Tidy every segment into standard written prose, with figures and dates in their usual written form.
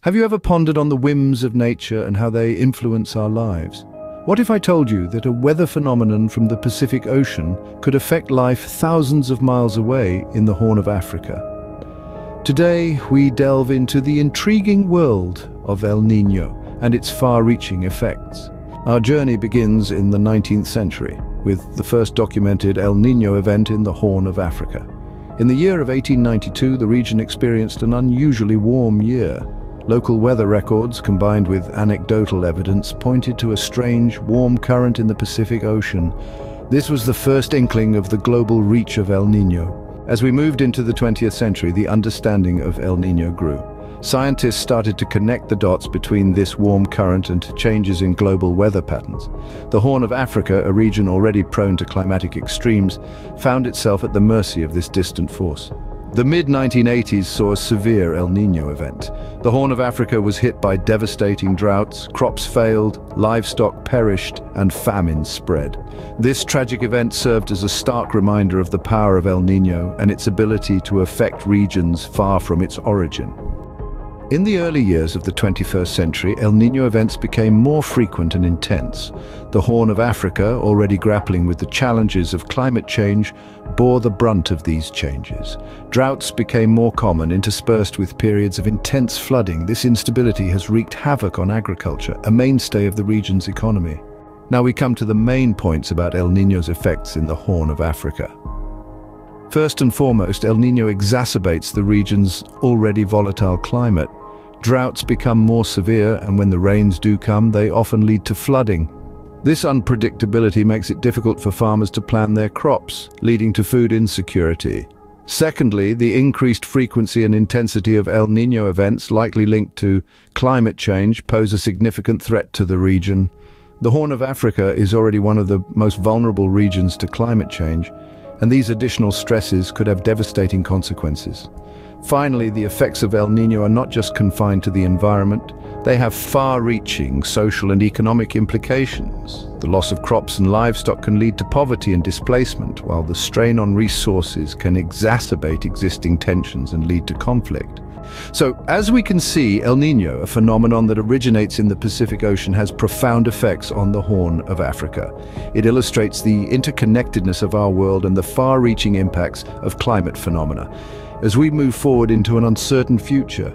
Have you ever pondered on the whims of nature and how they influence our lives? What if I told you that a weather phenomenon from the Pacific Ocean could affect life thousands of miles away in the Horn of Africa? Today, we delve into the intriguing world of El Nino and its far-reaching effects. Our journey begins in the 19th century, with the first documented El Nino event in the Horn of Africa. In the year of 1892, the region experienced an unusually warm year. Local weather records, combined with anecdotal evidence, pointed to a strange, warm current in the Pacific Ocean. This was the first inkling of the global reach of El Nino. As we moved into the 20th century, the understanding of El Nino grew. Scientists started to connect the dots between this warm current and changes in global weather patterns. The Horn of Africa, a region already prone to climatic extremes, found itself at the mercy of this distant force. The mid-1980s saw a severe El Nino event. The Horn of Africa was hit by devastating droughts, crops failed, livestock perished, and famine spread. This tragic event served as a stark reminder of the power of El Nino and its ability to affect regions far from its origin. In the early years of the 21st century, El Nino events became more frequent and intense. The Horn of Africa, already grappling with the challenges of climate change, bore the brunt of these changes. Droughts became more common, interspersed with periods of intense flooding. This instability has wreaked havoc on agriculture, a mainstay of the region's economy. Now we come to the main points about El Nino's effects in the Horn of Africa. First and foremost, El Nino exacerbates the region's already volatile climate. Droughts become more severe, and when the rains do come, they often lead to flooding. This unpredictability makes it difficult for farmers to plan their crops, leading to food insecurity. Secondly, the increased frequency and intensity of El Nino events, likely linked to climate change, pose a significant threat to the region. The Horn of Africa is already one of the most vulnerable regions to climate change, and these additional stresses could have devastating consequences. Finally, the effects of El Nino are not just confined to the environment. They have far-reaching social and economic implications. The loss of crops and livestock can lead to poverty and displacement, while the strain on resources can exacerbate existing tensions and lead to conflict. So, as we can see, El Nino, a phenomenon that originates in the Pacific Ocean, has profound effects on the Horn of Africa. It illustrates the interconnectedness of our world and the far-reaching impacts of climate phenomena. As we move forward into an uncertain future,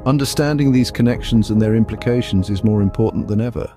understanding these connections and their implications is more important than ever.